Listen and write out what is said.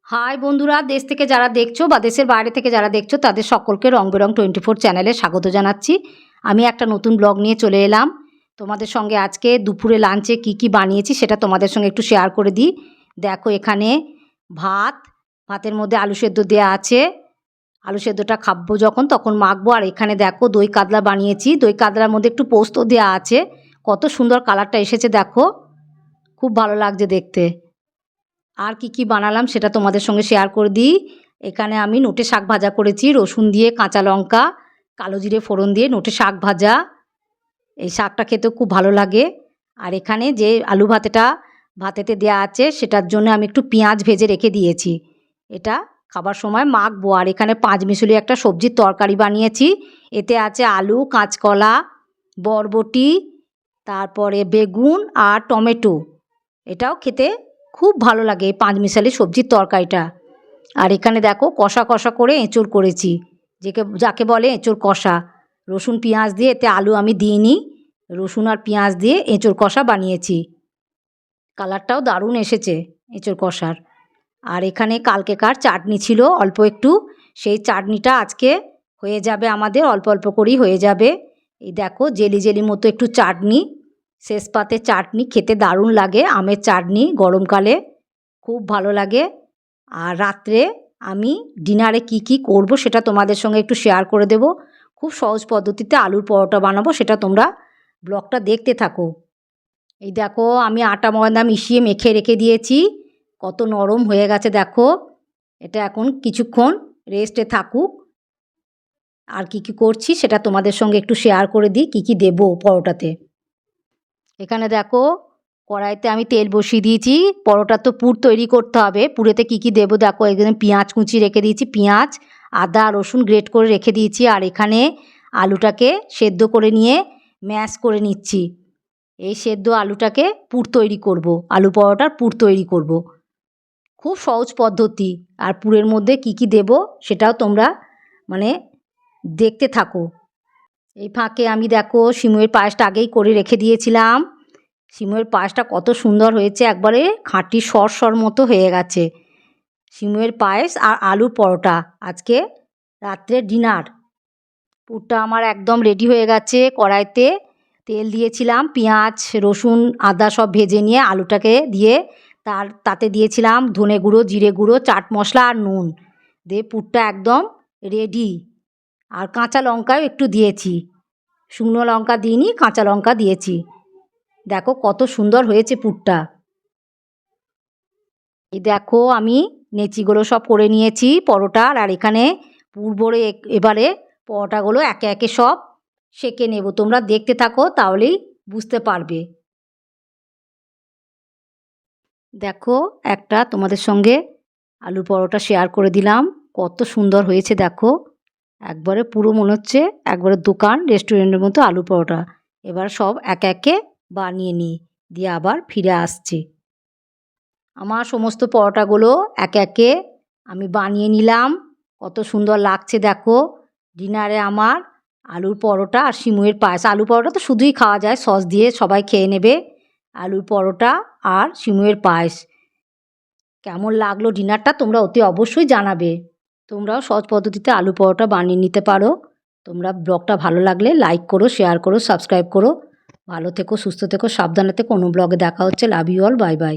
High বন্ধুরা, দেশ থেকে যারা দেখছো বা দেশের বাইরে থেকে যারা দেখছো তাদের সকলকে রং বেরং 24 চ্যানেলে স্বাগত জানাচ্ছি। আমি একটা নতুন ব্লগ নিয়ে চলে এলাম তোমাদের সঙ্গে। আজকে দুপুরে লাঞ্চে কি বানিয়েছি সেটা তোমাদের সঙ্গে একটু শেয়ার করে দিই। দেখো, এখানে ভাতের মধ্যে আলু সেদ্ধ দেওয়া আছে। আলু সেদ্ধটা খাবো যখন তখন মাখবো। আর এখানে দেখো দই কাতলা বানিয়েছি। দই কাতলার মধ্যে একটু পোস্ত দেওয়া আছে। কত সুন্দর কালারটা এসেছে দেখো, খুব ভালো লাগছে দেখতে। আর কি বানালাম সেটা তোমাদের সঙ্গে শেয়ার করে দিই। এখানে আমি নোটে শাক ভাজা করেছি, রসুন দিয়ে, কাঁচা লঙ্কা, কালো জিরে ফোড়ন দিয়ে নোটে শাক ভাজা। এই শাকটা খেতেও খুব ভালো লাগে। আর এখানে যে আলু ভাতেতে দেওয়া আছে সেটার জন্য আমি একটু পেঁয়াজ ভেজে রেখে দিয়েছি, এটা খাবার সময় মাখবো। আর এখানে পাঁচমিশালি একটা সবজির তরকারি বানিয়েছি। এতে আছে আলু, কাঁচকলা, বরবটি, তারপরে বেগুন আর টমেটো। এটাও খেতে খুব ভালো লাগে এই পাঁচমিশালি সবজির তরকারিটা। আর এখানে দেখো কষা কষা করে এঁচোড় করেছি, যাকে বলে এঁচোড় কষা। রসুন পেঁয়াজ দিয়ে, এতে আলু আমি দিইনি, রসুন আর পেঁয়াজ দিয়ে এঁচোড় কষা বানিয়েছি। কালারটাও দারুণ এসেছে এঁচোড় কষার। আর এখানে কালকেকার চাটনি ছিল অল্প একটু, সেই চাটনিটা আজকে হয়ে যাবে আমাদের, অল্প অল্প করেই হয়ে যাবে। এই দেখো জেলি জেলি মতো একটু চাটনি, শেষ পাতে চাটনি খেতে দারুণ লাগে। আমের চাটনি গরমকালে খুব ভালো লাগে। আর রাত্রে আমি ডিনারে কি করব সেটা তোমাদের সঙ্গে একটু শেয়ার করে দেব। খুব সহজ পদ্ধতিতে আলুর পরোটা বানাবো, সেটা তোমরা ব্লগটা দেখতে থাকো। এই দেখো আমি আটা ময়দা মিশিয়ে মেখে রেখে দিয়েছি, কত নরম হয়ে গেছে দেখো। এটা এখন কিছুক্ষণ রেস্টে থাকুক। আর কি করছি সেটা তোমাদের সঙ্গে একটু শেয়ার করে দিই, কি দেবো পরোটাতে। এখানে দেখো কড়াইতে আমি তেল বসিয়ে দিয়েছি। পরোটা তো পুর তৈরি করতে হবে, পুরেতে কি দেবো দেখো। এখানে পেঁয়াজ কুচি রেখে দিয়েছি, পেঁয়াজ, আদা, রসুন গ্রেট করে রেখে দিয়েছি। আর এখানে আলুটাকে সেদ্ধ করে নিয়ে ম্যাশ করে নিচ্ছি। এই সেদ্ধ আলুটাকে পুর তৈরি করব, আলু পরোটার পুর তৈরি করব। খুব সহজ পদ্ধতি। আর পুরের মধ্যে কি দেবো সেটাও তোমরা দেখতে থাকো। এই ফাঁকে আমি দেখো সিমইয়ের পায়েসটা আগেই করে রেখে দিয়েছিলাম। সিমইয়ের পায়েসটা কত সুন্দর হয়েছে, একবারে খাঁটি সর মতো হয়ে গেছে। সিমইয়ের পায়েস আর আলুর পরোটা আজকে রাত্রে ডিনার। পুরটা আমার একদম রেডি হয়ে গেছে। কড়াইতে তেল দিয়েছিলাম, পেঁয়াজ, রসুন, আদা সব ভেজে নিয়ে আলুটাকে দিয়ে তাতে দিয়েছিলাম ধনে গুঁড়ো, জিরে গুঁড়ো, চাট মশলা আর নুন দিয়ে পুরটা একদম রেডি। আর কাঁচা লঙ্কাও একটু দিয়েছি, শুকনো লঙ্কা দিইনি, কাঁচা লঙ্কা দিয়েছি। দেখো কত সুন্দর হয়েছে পুরটা। এই দেখো আমি নেচিগুলো সব করে নিয়েছি পরোটার। আর এখানে পুর ভরে এবারে পরোটাগুলো একে একে সব সেঁকে নেব। তোমরা দেখতে থাকো, তাহলেই বুঝতে পারবে। দেখো একটা তোমাদের সঙ্গে আলু পরোটা শেয়ার করে দিলাম, কত সুন্দর হয়েছে দেখো। একবারে পুরো মনে হচ্ছে একবারে দোকান রেস্টুরেন্টের মতো আলু পরোটা। এবার সব একে একে বানিয়ে নিই, দিয়ে আবার ফিরে আসছি। আমার সমস্ত পরোটাগুলো একে একে আমি বানিয়ে নিলাম। কত সুন্দর লাগছে দেখো। ডিনারে আমার আলুর পরোটা আর সিমইয়ের পায়েস। আলু পরোটা তো শুধুই খাওয়া যায়, সস দিয়ে সবাই খেয়ে নেবে। আলুর পরোটা আর সিমইয়ের পায়েস। কেমন লাগলো ডিনারটা তোমরা অতি অবশ্যই জানাবে। তোমরাও সহজ পদ্ধতিতে আলু পরোটা বানিয়ে নিতে পারো। তোমরা ব্লগটা ভালো লাগলে লাইক করো, শেয়ার করো, সাবস্ক্রাইব করো। ভালো থেকো, সুস্থ থেকো, সাবধানে থেকো। কোনো ব্লগে দেখা হচ্ছে। Love you all, bye by.